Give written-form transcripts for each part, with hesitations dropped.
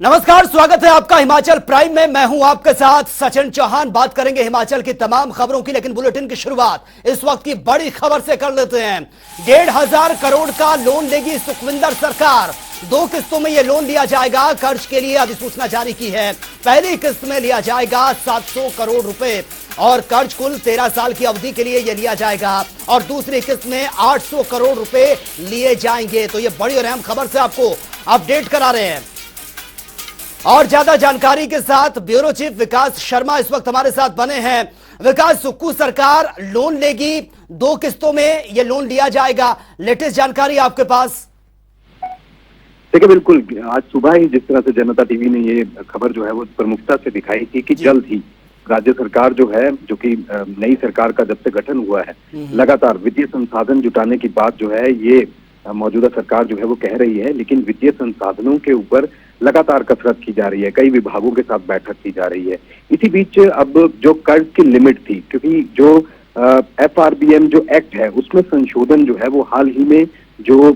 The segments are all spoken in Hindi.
नमस्कार, स्वागत है आपका हिमाचल प्राइम में। मैं हूं आपके साथ सचिन चौहान। बात करेंगे हिमाचल की तमाम खबरों की, लेकिन बुलेटिन की शुरुआत इस वक्त की बड़ी खबर से कर लेते हैं। 1,500 करोड़ का लोन लेगी सुखविंदर सरकार। 2 किस्तों में यह लोन लिया जाएगा। कर्ज के लिए अधिसूचना जारी की है। पहली किस्त में लिया जाएगा 700 करोड़ रुपए और कर्ज कुल 13 साल की अवधि के लिए यह लिया जाएगा और दूसरी किस्त में 800 करोड़ रुपए लिए जाएंगे। तो यह बड़ी और अहम खबर से आपको अपडेट करा रहे हैं। और ज्यादा जानकारी के साथ ब्यूरो चीफ विकास शर्मा इस वक्त हमारे साथ बने हैं। विकास, सुक्खू सरकार लोन लेगी, 2 किस्तों में यह लोन लिया जाएगा। लेटेस्ट जानकारी आपके पास? देखिए, बिल्कुल आज सुबह ही जिस तरह से जनता टीवी ने ये खबर जो है वो प्रमुखता से दिखाई थी कि जल्द ही राज्य सरकार जो है, जो कि नई सरकार का जब से गठन हुआ है, लगातार वित्तीय संसाधन जुटाने की बात जो है ये मौजूदा सरकार जो है वो कह रही है, लेकिन वित्तीय संसाधनों के ऊपर लगातार कसरत की जा रही है। कई विभागों के साथ बैठक की जा रही है। इसी बीच अब जो कर्ज की लिमिट थी, क्योंकि जो FRBM जो एक्ट है उसमें संशोधन जो है वो हाल ही में जो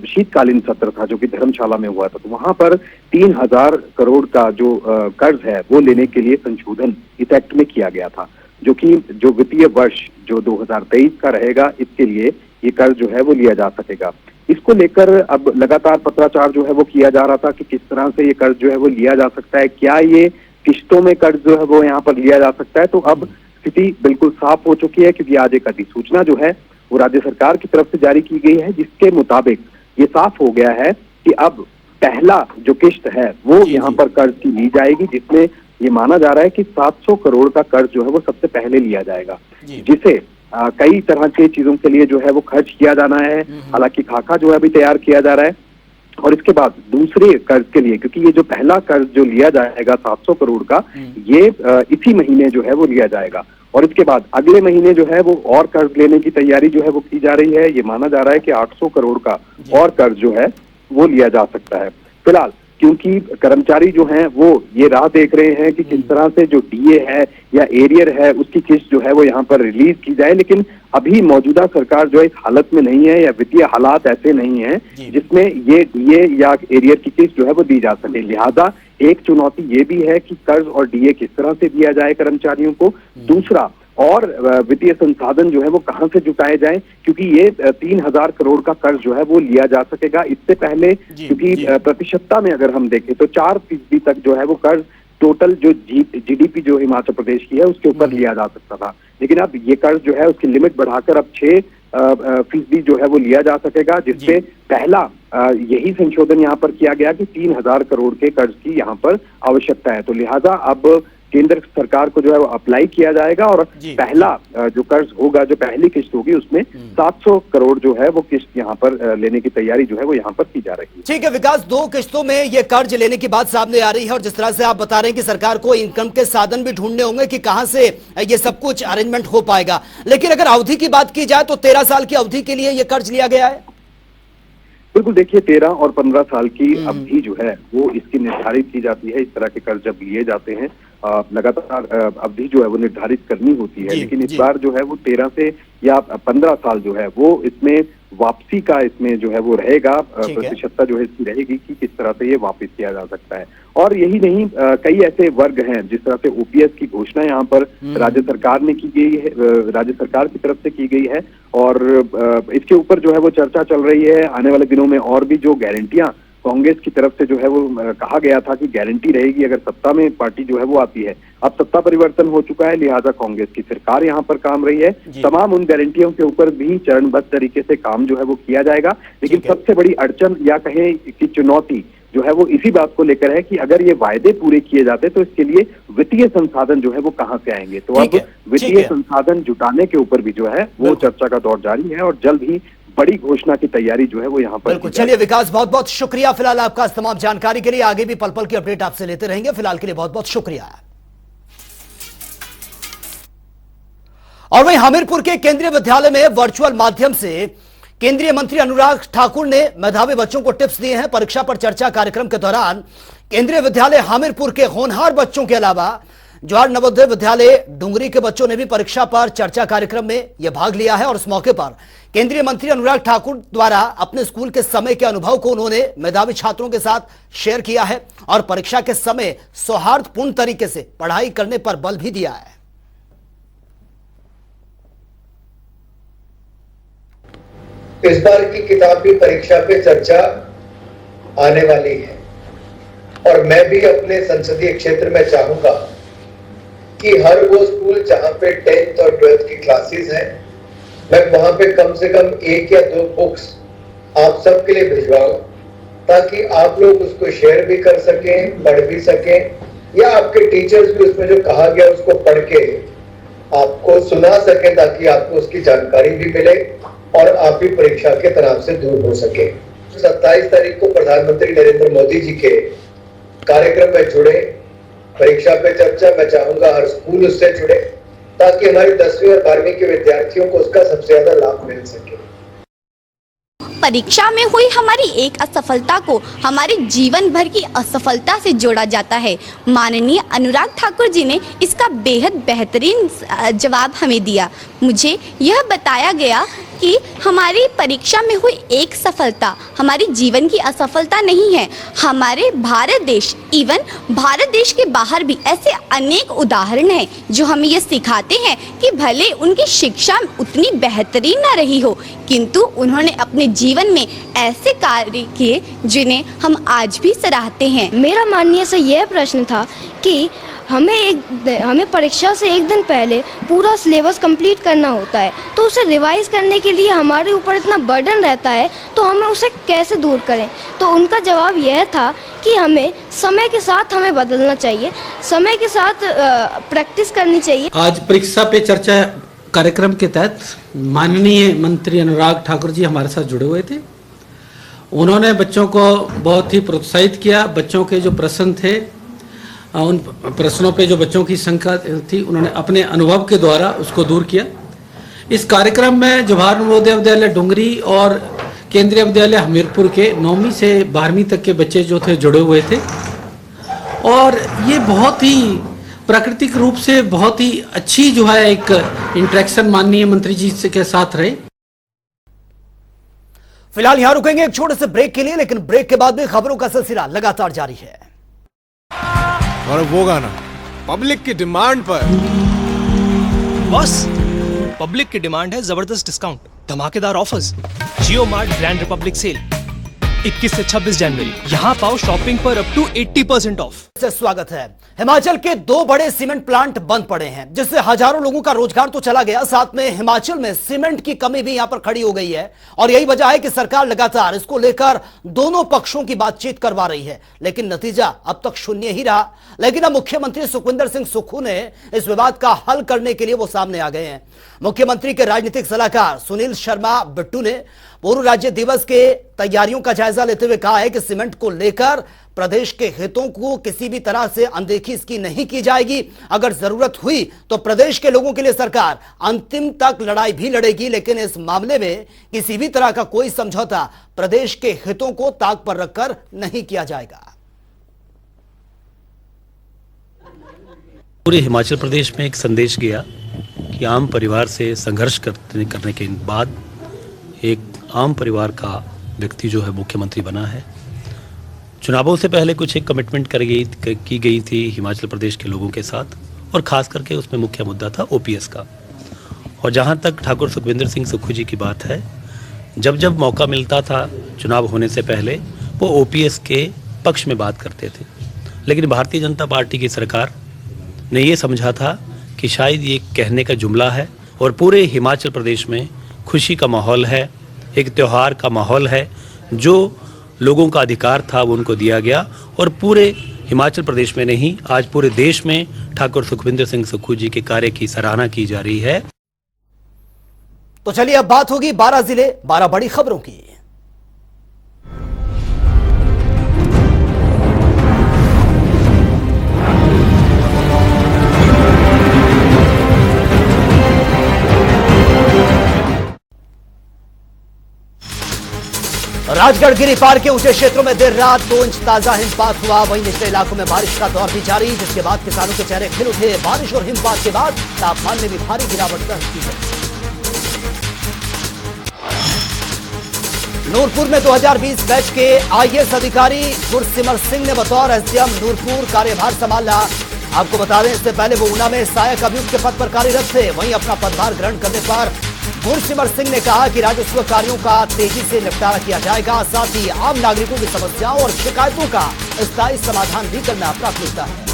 शीतकालीन सत्र था जो कि धर्मशाला में हुआ था, तो वहां पर 3,000 करोड़ का जो कर्ज है वो लेने के लिए संशोधन इस एक्ट में किया गया था, जो कि जो वित्तीय वर्ष जो 2023 का रहेगा इसके लिए ये कर्ज जो है वो लिया जा सकेगा। इसको लेकर अब लगातार पत्राचार जो है वो किया जा रहा था कि किस तरह से ये कर्ज जो है वो लिया जा सकता है, क्या ये किस्तों में कर्ज जो है वो यहाँ पर लिया जा सकता है। तो अब स्थिति बिल्कुल साफ हो चुकी है, क्योंकि आज एक अधिसूचना जो है वो राज्य सरकार की तरफ से जारी की गई है, जिसके मुताबिक ये साफ हो गया है कि अब पहला जो किस्त है वो यहाँ पर कर्ज की ली जाएगी, जिसमें ये माना जा रहा है कि 700 करोड़ का कर्ज जो है वो सबसे पहले लिया जाएगा, जिसे कई तरह के चीजों के लिए जो है वो खर्च किया जाना है। हालांकि खाका जो है अभी तैयार किया जा रहा है और इसके बाद दूसरे कर्ज के लिए, क्योंकि ये जो पहला कर्ज जो लिया जाएगा 700 करोड़ का, ये इसी महीने जो है वो लिया जाएगा और इसके बाद अगले महीने जो है वो और कर्ज लेने की तैयारी जो है वो की जा रही है। ये माना जा रहा है कि 800 करोड़ का और कर्ज जो है वो लिया जा सकता है। फिलहाल क्योंकि कर्मचारी जो हैं वो ये राह देख रहे हैं कि किस तरह से जो DA है या एरियर है उसकी किस्त जो है वो यहाँ पर रिलीज की जाए, लेकिन अभी मौजूदा सरकार जो है इस हालत में नहीं है या वित्तीय हालात ऐसे नहीं है जिसमें ये DA या एरियर की किस्त जो है वो दी जा सके। लिहाजा एक चुनौती ये भी है कि कर्ज और DA किस तरह से दिया जाए कर्मचारियों को। दूसरा, और वित्तीय संसाधन जो है वो कहां से जुटाए जाएं, क्योंकि ये 3,000 करोड़ का कर्ज जो है वो लिया जा सकेगा। इससे पहले क्योंकि प्रतिशतता में अगर हम देखें तो 4% तक जो है वो कर्ज टोटल जो GDP जो हिमाचल प्रदेश की है उसके ऊपर लिया जा सकता था, लेकिन अब ये कर्ज जो है उसकी लिमिट बढ़ाकर अब 6% जो है वो लिया जा सकेगा, जिससे पहला यही संशोधन यहाँ पर किया गया कि 3,000 करोड़ के कर्ज की यहाँ पर आवश्यकता है। तो लिहाजा अब केंद्र सरकार को जो है वो अप्लाई किया जाएगा और पहला जो कर्ज होगा, जो पहली किस्त होगी, उसमें 700 करोड़ जो है वो किस्त यहाँ पर लेने की तैयारी जो है वो यहाँ पर की जा रही है। ठीक है विकास, 2 किस्तों में ये कर्ज लेने की बात सामने आ रही है और जिस तरह से आप बता रहे हैं कि सरकार को इनकम के साधन भी ढूंढने होंगे कि कहां से ये सब कुछ अरेंजमेंट हो पाएगा। लेकिन अगर अवधि की बात की जाए तो 13 साल की अवधि के लिए ये कर्ज लिया गया है। बिल्कुल, देखिए 13 और 15 साल की अवधि जो है वो इसकी निर्धारित की जाती है। इस तरह के कर्ज जब लिए जाते हैं लगातार अवधि जो है वो निर्धारित करनी होती है, लेकिन इस बार जो है वो 13 से या 15 साल जो है वो इसमें वापसी का इसमें जो है वो रहेगा, प्रतिशतता जो है इसकी रहेगी कि किस तरह से ये वापस किया जा सकता है। और यही नहीं, कई ऐसे वर्ग हैं जिस तरह से OPS की घोषणा यहाँ पर राज्य सरकार ने की गई है, राज्य सरकार की तरफ से की गई है और इसके ऊपर जो है वो चर्चा चल रही है। आने वाले दिनों में और भी जो गारंटियां कांग्रेस की तरफ से जो है वो कहा गया था कि गारंटी रहेगी अगर सत्ता में पार्टी जो है वो आती है। अब सत्ता परिवर्तन हो चुका है, लिहाजा कांग्रेस की सरकार यहाँ पर काम रही है। तमाम उन गारंटियों के ऊपर भी चरणबद्ध तरीके से काम जो है वो किया जाएगा, लेकिन सबसे बड़ी अड़चन या कहें कि चुनौती जो है वो इसी बात को लेकर है कि अगर ये वायदे पूरे किए जाते तो इसके लिए वित्तीय संसाधन जो है वो कहां से आएंगे। तो अब वित्तीय संसाधन जुटाने के ऊपर भी जो है वो चर्चा का दौर जारी है और जल्द ही बड़ी घोषणा की तैयारी जो है वो यहाँ पर। बिल्कुल, चलिए विकास, बहुत बहुत शुक्रिया फिलहाल आपका इस तमाम जानकारी के लिए। आगे भी पल पल की अपडेट आपसे लेते रहेंगे। फिलहाल के लिए बहुत बहुत शुक्रिया। और वहीं हमीरपुर के केंद्रीय विद्यालय में वर्चुअल माध्यम से केंद्रीय मंत्री अनुराग ठाकुर ने मेधावी बच्चों को टिप्स दिए हैं। परीक्षा पर चर्चा कार्यक्रम के दौरान केंद्रीय विद्यालय हमीरपुर के होनहार बच्चों के अलावा जवाहर नवोदय विद्यालय डुंगरी के बच्चों ने भी परीक्षा पर चर्चा कार्यक्रम में यह भाग लिया है और इस मौके पर केंद्रीय मंत्री अनुराग ठाकुर द्वारा अपने स्कूल के समय के अनुभव को उन्होंने मेधावी छात्रों के साथ शेयर किया है और परीक्षा के समय सौहार्दपूर्ण तरीके से पढ़ाई करने पर बल भी दिया है। इस बार की किताबी परीक्षा पे चर्चा आने वाली है और मैं भी अपने संसदीय क्षेत्र में चाहूंगा कि हर वो स्कूल जहां पे 10th और 12th की क्लासेस हैं, मैं वहां पे कम से कम 1 या 2 बुक्स आप सबके लिए भिजवाऊं ताकि आप लोग उसको शेयर भी कर सकें, पढ़ भी सकें या आपके टीचर्स भी उसमें जो कहा गया उसको पढ़ के आपको सुना सकें ताकि आपको उसकी जानकारी भी मिले और आप भी परीक्षा के तनाव से दूर हो सके। 27 तारीख को प्रधानमंत्री नरेंद्र मोदी जी के कार्यक्रम में जुड़े, परीक्षा पे चर्चा मैं चाहूंगा हर स्कूल उससे जुड़े ताकि हमारे 10वीं और 12वीं के विद्यार्थियों को उसका सबसे ज्यादा लाभ मिल सके। परीक्षा में हुई हमारी एक असफलता को हमारे जीवन भर की असफलता से जोड़ा जाता है। माननीय अनुराग ठाकुर जी ने इसका बेहद बेहतरीन जवाब हमें दिया। मुझे यह बताया गया कि हमारी परीक्षा में हुई एक सफलता हमारी जीवन की असफलता नहीं है। हमारे भारत देश, इवन भारत देश के बाहर भी ऐसे अनेक उदाहरण हैं जो हमें ये सिखाते हैं कि भले उनकी शिक्षा उतनी बेहतरीन ना रही हो, किंतु उन्होंने अपने जीवन में ऐसे कार्य किए जिन्हें हम आज भी सराहते हैं। मेरा माननीय से यह प्रश्न था कि हमें परीक्षा से एक दिन पहले पूरा सिलेबस कंप्लीट करना होता है, तो उसे रिवाइज करने के लिए हमारे ऊपर इतना बर्डन रहता है, तो हमें उसे कैसे दूर करें। तो उनका जवाब यह था कि हमें समय के साथ हमें बदलना चाहिए, समय के साथ प्रैक्टिस करनी चाहिए। आज परीक्षा पे चर्चा कार्यक्रम के तहत माननीय मंत्री अनुराग ठाकुर जी हमारे साथ जुड़े हुए थे। उन्होंने बच्चों को बहुत ही प्रोत्साहित किया। बच्चों के जो प्रश्न थे, उन प्रश्नों पे जो बच्चों की शंका थी, उन्होंने अपने अनुभव के द्वारा उसको दूर किया। इस कार्यक्रम में जवाहर नवोदय विद्यालय डुंगरी और केंद्रीय विद्यालय हमीरपुर के 9वीं से 12वीं तक के बच्चे जो थे जुड़े हुए थे और ये बहुत ही प्राकृतिक रूप से बहुत ही अच्छी जो है एक इंटरेक्शन माननीय मंत्री जी के साथ रहे। फिलहाल यहां रुकेंगे एक छोटे से ब्रेक के लिए, लेकिन ब्रेक के बाद भी खबरों का सिलसिला लगातार जारी है। और वो गाना पब्लिक की डिमांड पर। बॉस, पब्लिक की डिमांड है जबरदस्त डिस्काउंट, धमाकेदार ऑफर्स। जियो मार्ट ग्रैंड रिपब्लिक सेल 21 से 26 जनवरी। यहाँ पाओ शॉपिंग पर अप टू 80% ऑफ। स्वागत है। हिमाचल के 2 बड़े सीमेंट प्लांट बंद पड़े हैं, जिससे हजारों लोगों का रोजगार तो चला गया, साथ में हिमाचल में सीमेंट की कमी भी यहां पर खड़ी हो गई है। और यही वजह है कि सरकार लगातार इसको लेकर दोनों पक्षों की बातचीत करवा रही है, लेकिन नतीजा अब तक शून्य ही रहा। लेकिन अब मुख्यमंत्री सुखविंदर सिंह सुक्खू ने इस विवाद का हल करने के लिए वो सामने आ गए हैं। मुख्यमंत्री के राजनीतिक सलाहकार सुनील शर्मा बिट्टू ने पूर्व राज्य दिवस के तैयारियों का जायजा लेते हुए कहा है कि सीमेंट को लेकर प्रदेश के हितों को किसी भी तरह से अनदेखी इसकी नहीं की जाएगी। अगर जरूरत हुई तो प्रदेश के लोगों के लिए सरकार अंतिम तक लड़ाई भी लड़ेगी, लेकिन इस मामले में किसी भी तरह का कोई समझौता प्रदेश के हितों को ताक पर रखकर नहीं किया जाएगा। पूरे हिमाचल प्रदेश में एक संदेश गया कि आम परिवार से संघर्ष करने के बाद एक आम परिवार का व्यक्ति जो है मुख्यमंत्री बना है। चुनावों से पहले कुछ एक कमिटमेंट की गई थी हिमाचल प्रदेश के लोगों के साथ, और खास करके उसमें मुख्य मुद्दा था ओपीएस का। और जहां तक ठाकुर सुखविंदर सिंह सुक्खू जी की बात है, जब जब मौका मिलता था चुनाव होने से पहले, वो ओपीएस के पक्ष में बात करते थे। लेकिन भारतीय जनता पार्टी की सरकार ने ये समझा था कि शायद ये कहने का जुमला है, और पूरे हिमाचल प्रदेश में खुशी का माहौल है, एक त्यौहार का माहौल है। जो लोगों का अधिकार था वो उनको दिया गया, और पूरे हिमाचल प्रदेश में नहीं, आज पूरे देश में ठाकुर सुखविंदर सिंह सुक्खू जी के कार्य की सराहना की जा रही है। तो चलिए अब बात होगी 12 जिले 12 बड़ी खबरों की। राजगढ़ गिरी पार के ऊंचे क्षेत्रों में देर रात 2 इंच ताजा हिमपात हुआ। वहीं निचले इलाकों में बारिश का दौर भी जारी, जिसके बाद किसानों के चेहरे खिल उठे। बारिश और हिमपात के बाद तापमान में भी भारी गिरावट दर्ज की गई। नूरपुर में 2020 बैच के आईएएस अधिकारी गुरसिमर सिंह ने बतौर एसडीएम नूरपुर कार्यभार संभाला। आपको बता दें, इससे पहले वो ऊना में सहायक अभियुक्त के पद पर कार्यरत थे। वहीं अपना पदभार ग्रहण करने पर गुरसिमर सिंह ने कहा कि राजस्व कार्यों का तेजी से निपटारा किया जाएगा, साथ ही आम नागरिकों की समस्याओं और शिकायतों का स्थायी समाधान भी करना प्राथमिकता है।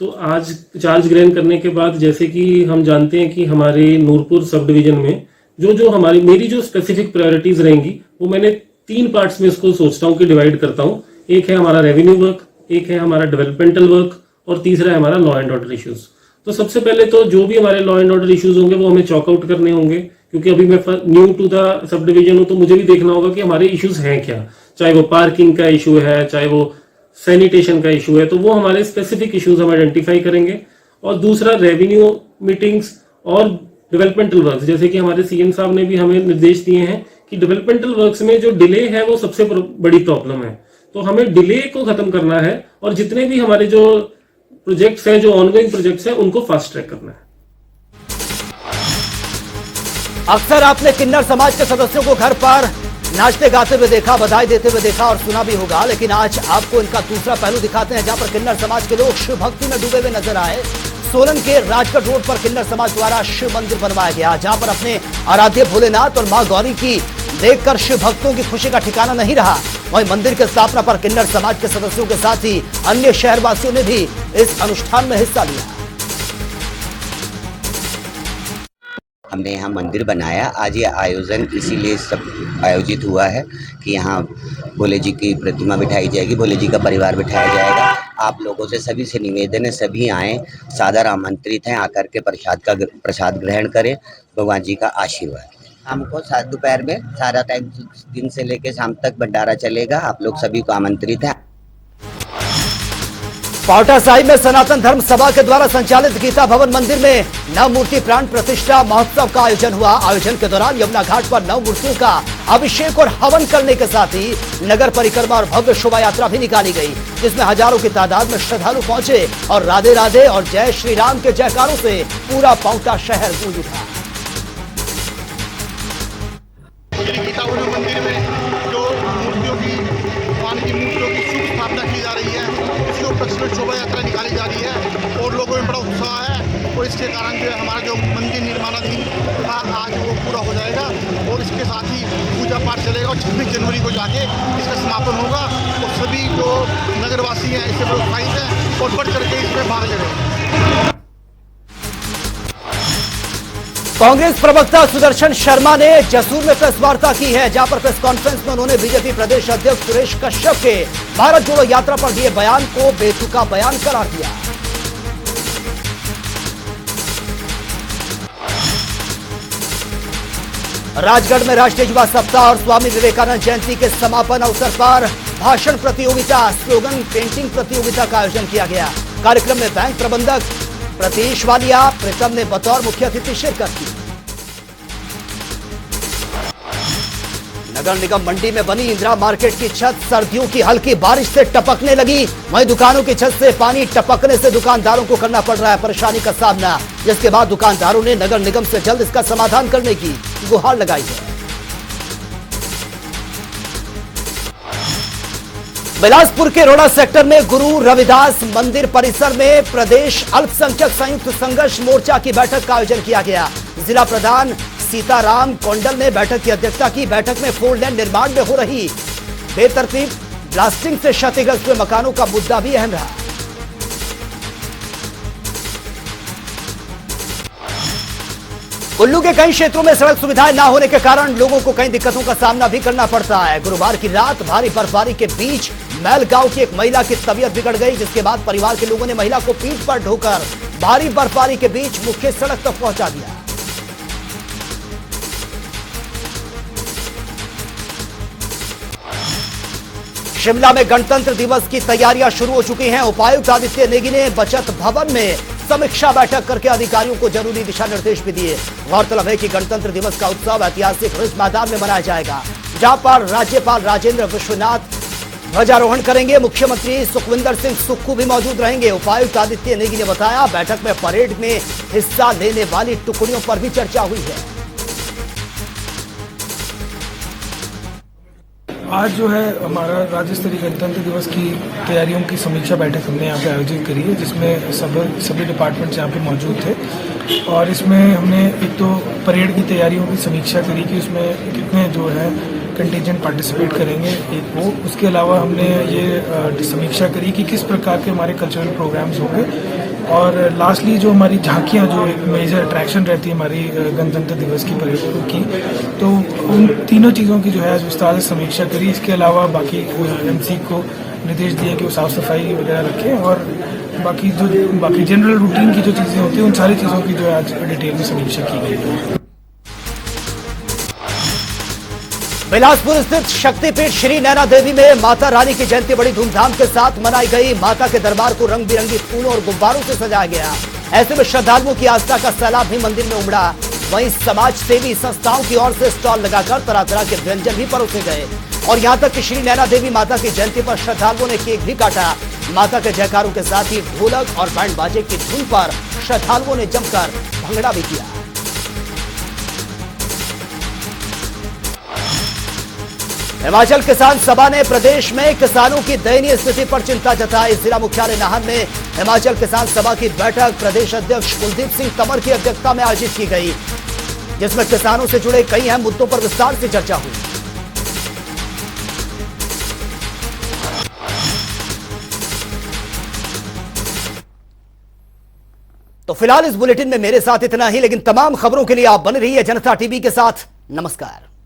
तो आज चार्ज ग्रहण करने के बाद, जैसे कि हम जानते हैं कि हमारे नूरपुर सब डिवीजन में जो मेरी जो स्पेसिफिक प्रायोरिटीज रहेंगी, वो मैंने 3 पार्ट्स में इसको सोचता हूँ कि डिवाइड करता हूँ। एक है हमारा रेवेन्यू वर्क, एक है हमारा डेवलपमेंटल वर्क और तीसरा है हमारा लॉ एंड ऑर्डर इश्यूज। तो सबसे पहले तो जो भी हमारे लॉ एंड ऑर्डर इश्यूज होंगे वो हमें चॉकआउट करने होंगे, क्योंकि अभी मैं new to the sub division हूँ, तो मुझे भी देखना होगा कि हमारे इश्यूज हैं क्या। चाहे वो पार्किंग का इशू है, चाहे वो सैनिटेशन का इशू है, तो वो हमारे स्पेसिफिक इश्यूज हम आइडेंटिफाई करेंगे। और दूसरा रेवेन्यू मीटिंग्स और डेवलपमेंटल वर्क्स, जैसे कि हमारे सीएम साहब ने भी हमें निर्देश दिए हैं कि डेवलपमेंटल वर्क्स में जो डिले है वो सबसे बड़ी प्रॉब्लम है, तो हमें डिले को खत्म करना है और जितने भी हमारे जो प्रोजेक्ट्स हैं, जो ऑनगोइंग प्रोजेक्ट्स हैं, उनको फास्ट ट्रैक करना है। अक्सर आपने किन्नर समाज के सदस्यों को घर पर नाचते गाते हुए देखा, बधाई देते हुए देखा और सुना भी होगा, लेकिन आज आपको इनका दूसरा पहलू दिखाते हैं, जहां पर किन्नर समाज के लोग शिव भक्ति में डूबे हुए नजर आए। सोलन के राजगढ़ रोड पर किन्नर समाज द्वारा शिव मंदिर बनवाया गया, जहां पर अपने आराध्य भोलेनाथ और मां गौरी की देखकर शिव भक्तों की खुशी का ठिकाना नहीं रहा। वहीं मंदिर की स्थापना पर किन्नर समाज के सदस्यों के साथ ही अन्य शहरवासियों ने भी इस अनुष्ठान में हिस्सा लिया। हमने यहाँ मंदिर बनाया। आज ये आयोजन इसीलिए सब आयोजित हुआ है कि यहाँ भोले जी की प्रतिमा बिठाई जाएगी, भोले जी का परिवार बिठाया जाएगा। आप लोगों से सभी से निवेदन है, सभी आएँ, सादर आमंत्रित हैं, आकर के प्रसाद ग्रहण करें, भगवान जी का आशीर्वाद। हमको दोपहर में सारा टाइम, दिन से लेकर शाम तक भंडारा चलेगा। आप लोग सभी को आमंत्रित है। पावटा साहिब में सनातन धर्म सभा के द्वारा संचालित गीता भवन मंदिर में नव मूर्ति प्राण प्रतिष्ठा महोत्सव का आयोजन हुआ। आयोजन के दौरान यमुना घाट पर नव मूर्तियों का अभिषेक और हवन करने के साथ ही नगर परिक्रमा और भव्य शोभा यात्रा भी निकाली गई, जिसमें हजारों की तादाद में श्रद्धालु पहुंचे और राधे राधे और जय श्री राम के जयकारों से पूरा पावटा शहर गूंज उठा। गीता भवन मंदिर में जो भगवान की मूर्तियों की शुभ स्थापना की जा रही है, उसके उपलक्ष्य में शोभा यात्रा निकाली जा रही है और लोगों में बड़ा उत्साह है। और इसके कारण जो है हमारा जो मंदिर निर्माणाधीन था आज वो पूरा हो जाएगा और इसके साथ ही पूजा पाठ चलेगा और 26 जनवरी को जाके इसका समापन होगा। और सभी जो नगरवासी हैं इससे प्रोत्साहित हैं और बढ़ करके इसमें भाग ले रहे हैं। कांग्रेस प्रवक्ता सुदर्शन शर्मा ने जसूर में प्रेस वार्ता की है, जहां पर प्रेस कॉन्फ्रेंस में उन्होंने बीजेपी प्रदेश अध्यक्ष सुरेश कश्यप के भारत जोड़ो यात्रा पर दिए बयान को बेतुका बयान करार दिया। राजगढ़ में राष्ट्रीय युवा सप्ताह और स्वामी विवेकानंद जयंती के समापन अवसर पर भाषण प्रतियोगिता, स्लोगन पेंटिंग प्रतियोगिता का आयोजन किया गया। कार्यक्रम में बैंक प्रबंधक प्रतीश वालिया प्रीतम ने बतौर मुख्य अतिथि शिरकत की। नगर निगम मंडी में बनी इंदिरा मार्केट की छत सर्दियों की हल्की बारिश से टपकने लगी। वहीं दुकानों की छत से पानी टपकने से दुकानदारों को करना पड़ रहा है परेशानी का सामना, जिसके बाद दुकानदारों ने नगर निगम से जल्द इसका समाधान करने की गुहार लगाई है। बिलासपुर के रोड़ा सेक्टर में गुरु रविदास मंदिर परिसर में प्रदेश अल्पसंख्यक संयुक्त संघर्ष मोर्चा की बैठक का आयोजन किया गया। जिला प्रधान सीताराम कोंडल ने बैठक की अध्यक्षता की। बैठक में 4 लेन निर्माण में हो रही बेतरतीब ब्लास्टिंग से क्षतिग्रस्त हुए मकानों का मुद्दा भी अहम रहा। कुल्लू के कई क्षेत्रों में सड़क सुविधाएं न होने के कारण लोगों को कई दिक्कतों का सामना भी करना पड़ता है। गुरुवार की रात भारी बर्फबारी के बीच मैल गांव की एक महिला की तबीयत बिगड़ गई, जिसके बाद परिवार के लोगों ने महिला को पीठ पर ढोकर भारी बर्फबारी के बीच मुख्य सड़क तक पहुंचा दिया। शिमला में गणतंत्र दिवस की तैयारियां शुरू हो चुकी हैं। उपायुक्त आदित्य नेगी ने बचत भवन में समीक्षा बैठक करके अधिकारियों को जरूरी दिशा निर्देश भी दिए। गौरतलब है कि गणतंत्र दिवस का उत्सव ऐतिहासिक रिज मैदान में मनाया जाएगा, जहां पर राज्यपाल राजेंद्र विश्वनाथ ध्वजारोहण करेंगे। मुख्यमंत्री सुखविंदर सिंह सुक्खू भी मौजूद रहेंगे। उपायुक्त आदित्य नेगी ने बताया, बैठक में परेड में हिस्सा लेने वाली टुकड़ियों पर भी चर्चा हुई है। आज जो है हमारा राज्य स्तरीय गणतंत्र दिवस की तैयारियों की समीक्षा बैठक हमने यहाँ पे आयोजित करी है, जिसमें सभी डिपार्टमेंट्स यहाँ पे मौजूद थे। और इसमें हमने एक तो परेड की तैयारियों की समीक्षा करी कि उसमें कितने जो है कंटिजेंट पार्टिसिपेट करेंगे, एक वो। उसके अलावा हमने ये समीक्षा करी कि किस प्रकार के हमारे कल्चरल प्रोग्राम्स होंगे। और लास्टली जो हमारी झांकियाँ, जो एक मेजर अट्रैक्शन रहती है हमारी गणतंत्र दिवस की परेड की, तो उन तीनों चीज़ों की जो है आज विस्तार से समीक्षा करी। इसके अलावा बाकी एमसी को निर्देश दिए कि वो साफ़ सफाई वगैरह रखें, और बाकी जनरल रूटीन की जो चीज़ें होती हैं उन सारी चीज़ों की जो है आज डिटेल में समीक्षा की गई है। बिलासपुर स्थित शक्तिपीठ श्री नैना देवी में माता रानी की जयंती बड़ी धूमधाम के साथ मनाई गई। माता के दरबार को रंग बिरंगी फूलों और गुब्बारों से सजाया गया। ऐसे में श्रद्धालुओं की आस्था का सैलाब भी मंदिर में उमड़ा। वहीं समाज सेवी संस्थाओं की ओर से स्टॉल लगाकर तरह तरह के व्यंजन भी परोसे गए। और यहां तक कि श्री नैना देवी माता की जयंती पर श्रद्धालुओं ने केक भी काटा। माता के जयकारों के साथ ही ढोलक और बैंड बाजे की धुन पर श्रद्धालुओं ने जमकर भंगड़ा भी किया। हिमाचल किसान सभा ने प्रदेश में किसानों की दयनीय स्थिति पर चिंता जताई। जिला मुख्यालय नाहन में हिमाचल किसान सभा की बैठक प्रदेश अध्यक्ष कुलदीप सिंह तंवर की अध्यक्षता में आयोजित की गई, जिसमें किसानों से जुड़े कई अहम मुद्दों पर विस्तार से चर्चा हुई। तो फिलहाल इस बुलेटिन में मेरे साथ इतना ही, लेकिन तमाम खबरों के लिए आप बने रहिए जनता टीवी के साथ। नमस्कार।